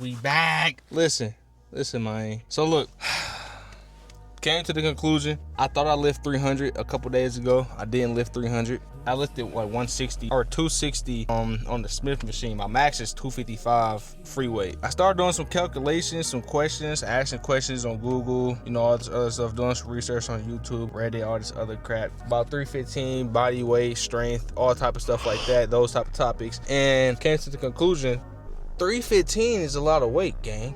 We back. Listen, man. So look, came to the conclusion. I thought I lift 300 a couple days ago. I didn't lift 300. I lifted like 160 or 260 on the Smith machine. My max is 255 free weight. I started doing some calculations, some questions, asking questions on Google, you know, all this other stuff, doing some research on YouTube, Reddit, all this other crap about 315, body weight, strength, all type of stuff like that, those type of topics, and came to the conclusion 315 is a lot of weight, gang.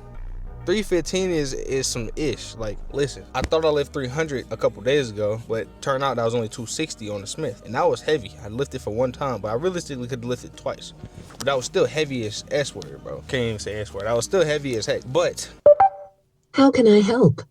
315 is some ish. Like, listen, I thought I lifted 300 a couple days ago, but turned out that was only 260 on the Smith, and that was heavy. I lifted for one time, but I realistically could lift it twice. But that was still heavy as S word, bro. Can't even say S word. I was still heavy as heck. But how can I help?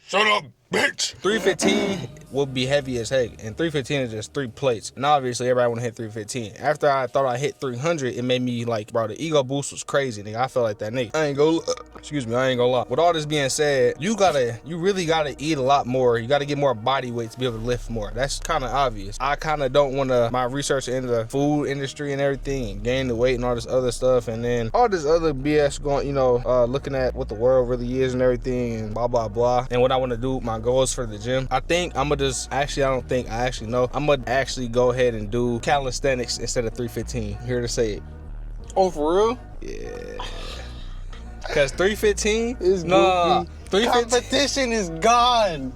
Shut up, bitch. 315 will be heavy as heck, and 315 is just 3 plates. And obviously, everybody want to hit 315. After I thought I hit 300, it made me like, bro, the ego boost was crazy, nigga. I felt like that nigga. I ain't gonna lie. With all this being said, you really gotta eat a lot more. You gotta get more body weight to be able to lift more. That's kind of obvious. I kind of don't want to my research into the food industry and everything, and gain the weight and all this other stuff, and then all this other BS going, you know, looking at what the world really is and everything, and blah blah blah. And what I want to do, my goals for the gym. I think I'm gonna know. I'm gonna actually go ahead and do calisthenics instead of 315. Here to say it. Oh, for real? Yeah. Cause 315 is nah. 315 competition is gone.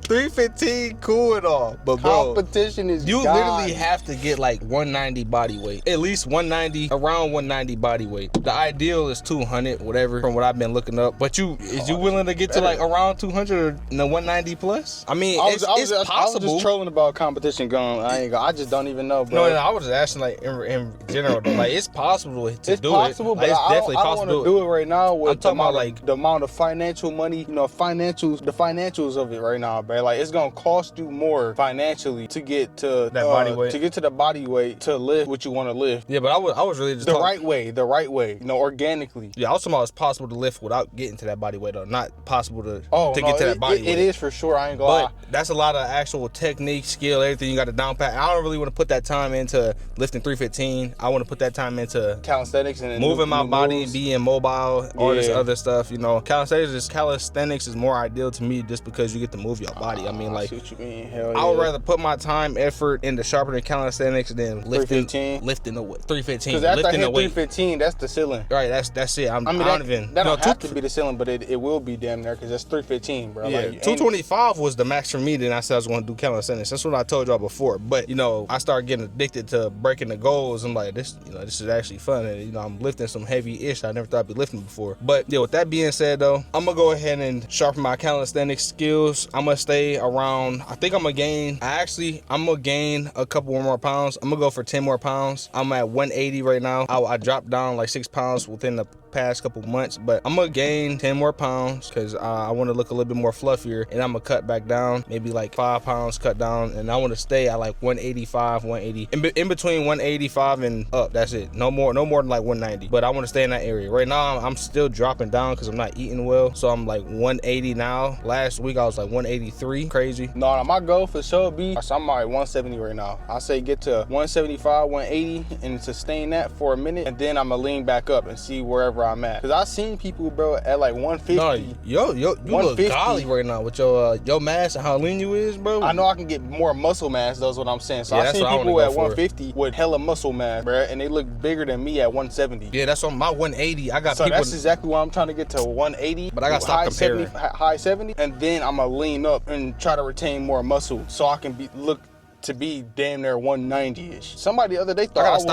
315 cool and all, but bro, competition is you gone. literally have to get like 190 body weight, at least 190, around 190 body weight. The ideal is 200, whatever, from what I've been looking up. But you willing to get to like around 200 or 190 plus? I mean, it's possible. I was just trolling about competition going. I just don't even know, bro. No, I was just asking like in general though. Like, it's possible to do it. Possible, but it's definitely I possible don't want to do it right now. With I'm talking about like the amount of financial money, you know, the financials of it right now, bro. Like, it's gonna cost you more financially to get to that body weight, to get to the body weight to lift what you want to lift. Yeah, but I was really just the right way, you know, organically. Yeah, I was talking about it's possible to lift without getting to that body weight, or not possible to get to that body weight. It is for sure. I ain't gonna lie. But that's a lot of actual technique, skill, everything you got to down pat. I don't really want to put that time into lifting 315. I want to put that time into calisthenics and moving my body, being mobile, all this other stuff. You know, calisthenics is more ideal to me just because you get to move your body. I mean, like, what you mean. Hell I would rather put my time, effort into sharpening calisthenics than lifting the 315. Because after I hit 315, that's the ceiling. Right, that's it. That don't have to be the ceiling, but it will be damn near, because that's 315, bro. Yeah, like, 225 was the max for me. Then I said I was going to do calisthenics. That's what I told y'all before. But you know, I started getting addicted to breaking the goals. I'm like, this is actually fun, and you know, I'm lifting some heavy ish I never thought I'd be lifting before. But yeah, with that being said though, I'm gonna go ahead and sharpen my calisthenics skills. I'm gonna stay around. I think I'm gonna gain a couple more pounds. I'm gonna go for 10 more pounds. I'm at 180 right now. I dropped down like 6 pounds within the past couple months, but I'm gonna gain 10 more pounds because I want to look a little bit more fluffier, and I'm gonna cut back down, maybe like 5 pounds cut down, and I want to stay at like 185, 180, in between 185 and up. That's it. No more than like 190, but I want to stay in that area. Right now I'm still dropping down because I'm not eating well, so I'm like 180 now. Last week I was like 183. Crazy. No, my goal for sure be, so I'm at 170 right now. I say get to 175, 180 and sustain that for a minute, and then I'm gonna lean back up and see wherever I'm at. Cause I've seen people, bro, at like 150. No, you look golly right now with your mass and how lean you is, bro. I know I can get more muscle mass, that's what I'm saying. So yeah, I've seen people at 150 with hella muscle mass, bro, and they look bigger than me at 170. Yeah, that's on my 180. I got so people. That's exactly why I'm trying to get to 180. But I gotta stop comparing. High 70, and then I'm gonna lean up and try to retain more muscle so I can look to be damn near 190-ish. Somebody the other day thought I was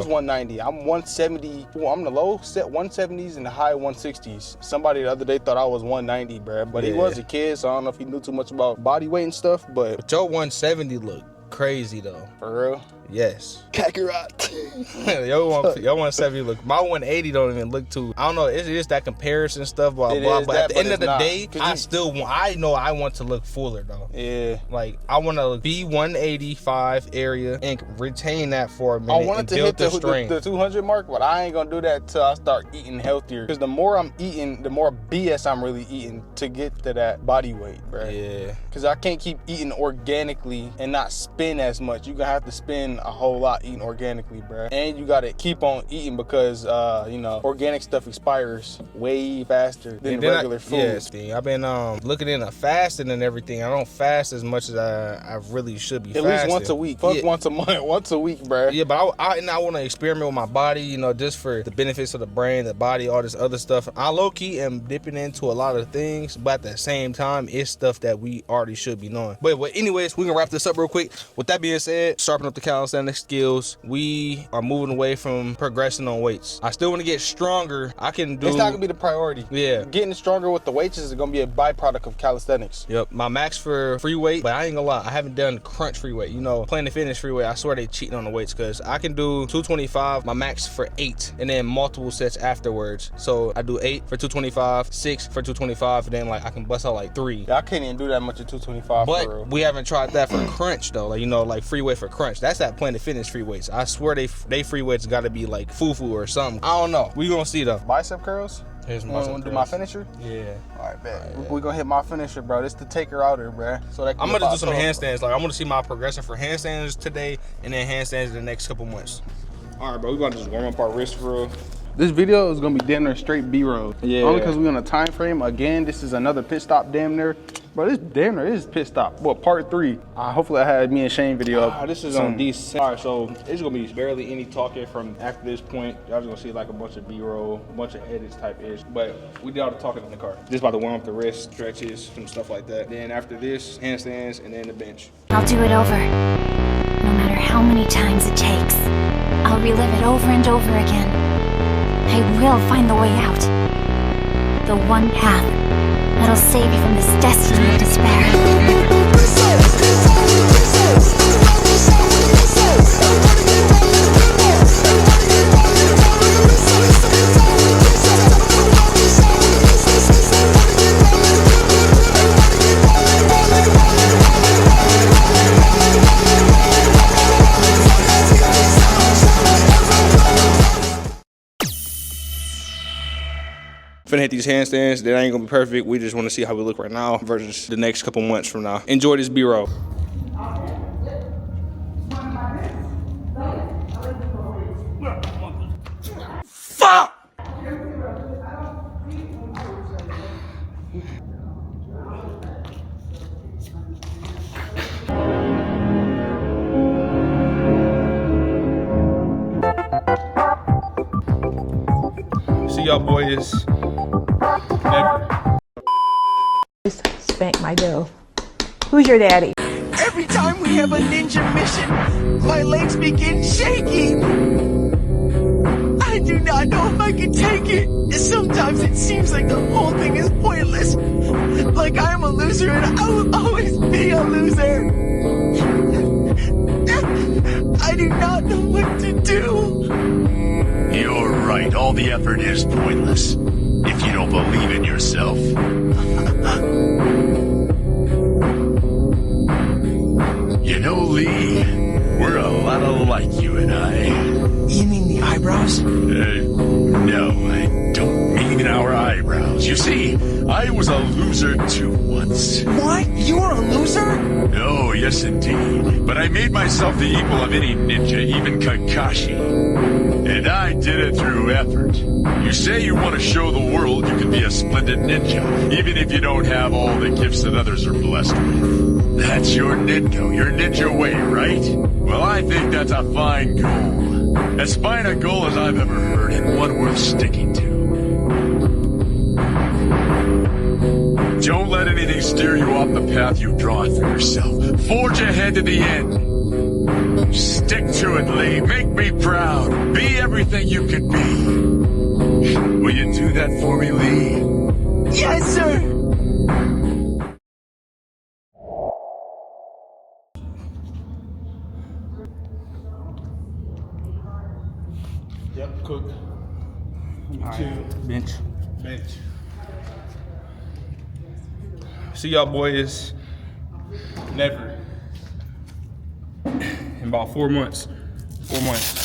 190. I'm 170. I'm the low set 170s and the high 160s. Somebody the other day thought I was 190, bro. But he was a kid, so I don't know if he knew too much about body weight and stuff. But your 170 look crazy though. For real? Yes. Kakarot. Yo 170 look. My 180 don't even look too. I don't know. It's just that comparison stuff, blah blah. But at the end of the day, I know I want to look fuller though. Yeah. Like I want to be 185 area and retain that for a minute. I wanted to hit the 200 mark, but I ain't gonna do that till I start eating healthier. Because the more I'm eating, the more BS I'm really eating to get to that body weight, bro. Yeah. Because I can't keep eating organically and not spend as much. You gonna have to spend losing a whole lot eating organically, bro. And you gotta keep on eating because you know, organic stuff expires way faster than regular food. Yes, I've been looking into fasting and everything. I don't fast as much as I really should be. At least once a week. Fuck once a month, once a week, bro. Yeah, but I want to experiment with my body, you know, just for the benefits of the brain, the body, all this other stuff. I low-key am dipping into a lot of things, but at the same time, it's stuff that we already should be knowing. But anyways, we can wrap this up real quick. With that being said, sharpen up the calisthenics skills. We are moving away from progressing on weights. I still want to get stronger. I can do. It's not gonna be the priority. Yeah, getting stronger with the weights is gonna be a byproduct of calisthenics. Yep, my max for free weight, but I ain't gonna lie, I haven't done crunch free weight. You know, Planet Fitness free weight. I swear they cheating on the weights because I can do 225, my max for 8, and then multiple sets afterwards. So I do 8 for 225, 6 for 225, and then like I can bust out like 3. Yeah, I can't even do that much at 225. But for real. we haven't tried that for crunch though. Like, you know, like free weight for crunch. That's that Planet Fitness free weights. I swear they free weights got to be like foo-foo or something. I don't know. We gonna see though. Bicep curls. Here's my Want to do my finisher? Yeah. All right, bet. We gonna hit my finisher, bro. This the taker outer, bro. So that I'm gonna do some handstands. Like, I'm gonna see my progression for handstands today, and then handstands in the next couple months. All right, bro. We about to just warm up our wrist for real. This video is gonna be damn near straight B-roll. Yeah. Only because we on a time frame. Again, this is another pit stop damn near. Bro, this damn near is pit stop. Well, part 3. Hopefully I had me and Shane video up. This is on DC. All right, so it's gonna be barely any talking from after this point. Y'all just gonna see like a bunch of B-roll, a bunch of edits type ish. But we did all the talking in the car. Just about to warm up the wrist, stretches, and stuff like that. Then after this, handstands, and then the bench. I'll do it over. No matter how many times it takes. I'll relive it over and over again. I will find the way out. The one path that'll save you from this destiny of despair. Finna hit these handstands. That ain't gonna be perfect. We just wanna see how we look right now versus the next couple months from now. Enjoy this B-roll. Fuck! See y'all boys. Never. Spank my dough. Who's your daddy? Every time we have a ninja mission, my legs begin shaking. I do not know if I can take it. Sometimes it seems like the whole thing is pointless. Like I'm a loser and I will always be a loser. I do not know what to do. You're right. All the effort is pointless if you don't believe in yourself. You know, Lee, we're a lot alike, you and I. You mean the eyebrows? No, I don't mean our eyebrows. You see, I was a loser too once. What? You were a loser? Oh, yes indeed. But I made myself the equal of any ninja, even Kakashi. And I did it through effort. You say you want to show the world you can be a splendid ninja, even if you don't have all the gifts that others are blessed with. That's your ninja way, right? Well, I think that's a fine goal. As fine a goal as I've ever heard, and one worth sticking to. Don't let anything steer you off the path you've drawn for yourself. Forge ahead to the end. Stick to it, Lee. Make me proud. Be everything you can be. Will you do that for me, Lee? Yes, sir. Yep, cook. Bench. See y'all boys. Never. In about 4 months. 4 months.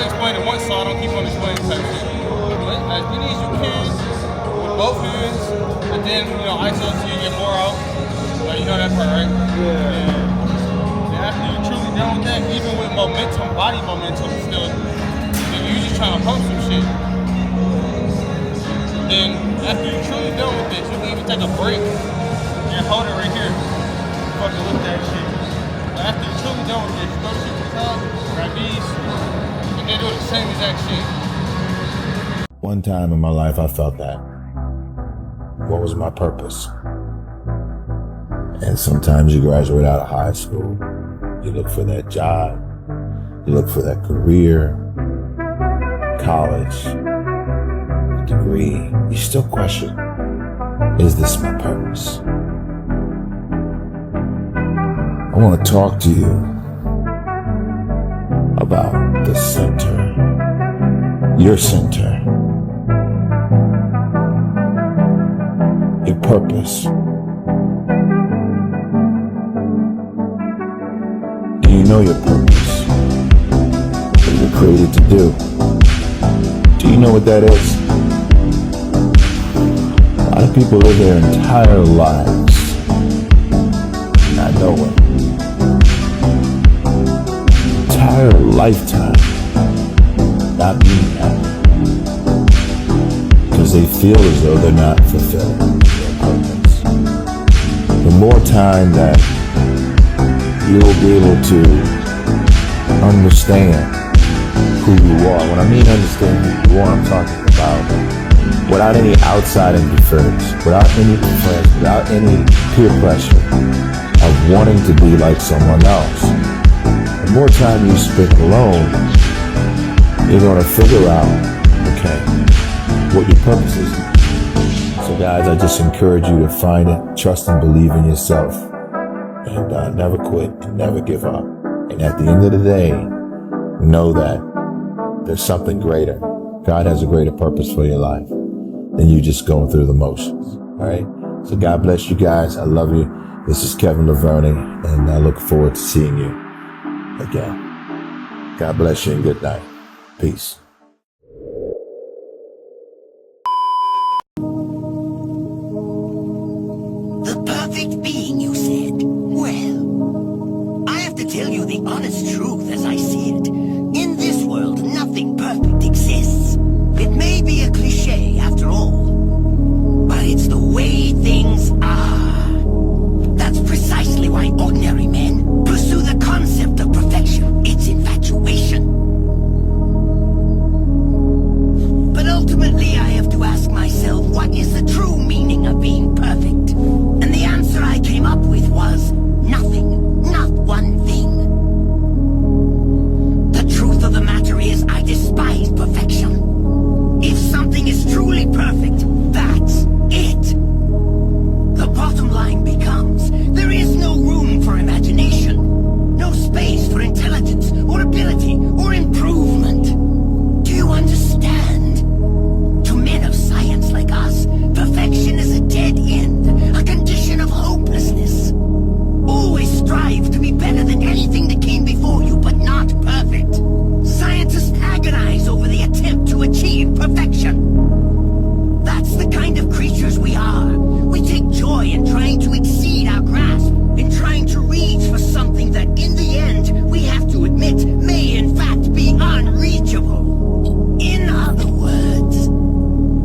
only explained it once, so I don't keep on explaining type shit. But as many as you can with both hands, and then ISO so you get more out. You know that part, right? Yeah. And after you're truly done with that, even with momentum, body momentum still, you're just trying to pump some shit. Then after you're truly done with this, you can even take a break and hold it right here. Fucking lift that shit. But after you're truly done with this, you go to the top, grab these, and then do the same exact shit. One time in my life I felt that. What was my purpose? And sometimes you graduate out of high school, you look for that job, you look for that career, college, a degree. You still question, is this my purpose? I want to talk to you about the center, your center, your purpose. Do you know your purpose? What you were created to do? Do you know what that is? A lot of people live their entire lives not knowing. Entire lifetime not being happy because they feel as though they're not fulfilling their purpose. The more time that you'll be able to understand who you are. When I mean understand who you are, I'm talking about without any outside interference, without any influence, without any peer pressure of wanting to be like someone else. The more time you spend alone, you're going to figure out, okay, what your purpose is. So guys, I just encourage you to find it, trust and believe in yourself. And never quit and never give up. And at the end of the day, know that there's something greater. God has a greater purpose for your life than you just going through the motions. All right? So God bless you guys. I love you. This is Kevin Laverne, and I look forward to seeing you again. God bless you and good night. Peace. The perfect being, you said? Well, I have to tell you the honest truth as I see it. In this world, nothing perfect exists. It may be a cliche after all, but it's the way things are. That's precisely why ordinary men pursue the concept of perfection. It's infatuation. But ultimately, I have to ask myself, what is the true meaning of being perfect? And the answer I came up with was nothing, not one thing. The truth of the matter is, I despise perfection. If something is truly perfect, that's it. The bottom line becomes, there is no room for imagination, no space for intelligence, or ability, or improvement. Do you understand? To men of science like us, perfection is a dead end, a condition of hopelessness. Always strive to be better than anything that came before you, but not perfect. Scientists agonize over the attempt to achieve perfection. That's the kind of creatures we are. We take joy in trying to exceed our grasp, in trying to reach for something that in the end, we have to admit, may in fact be unreachable. In other words,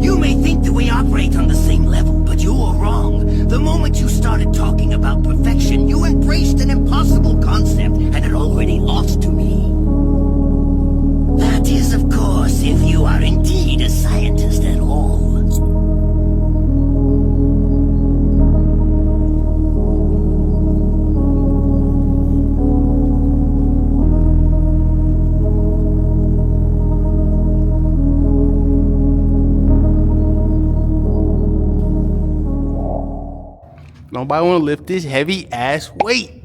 you may think that we operate on the same level, but you're wrong. The moment you started talking about perfection, you embraced an impossible concept, and it already lost to me. That is, of course, if you are indeed a scientist at all. Nobody want to lift this heavy ass weight.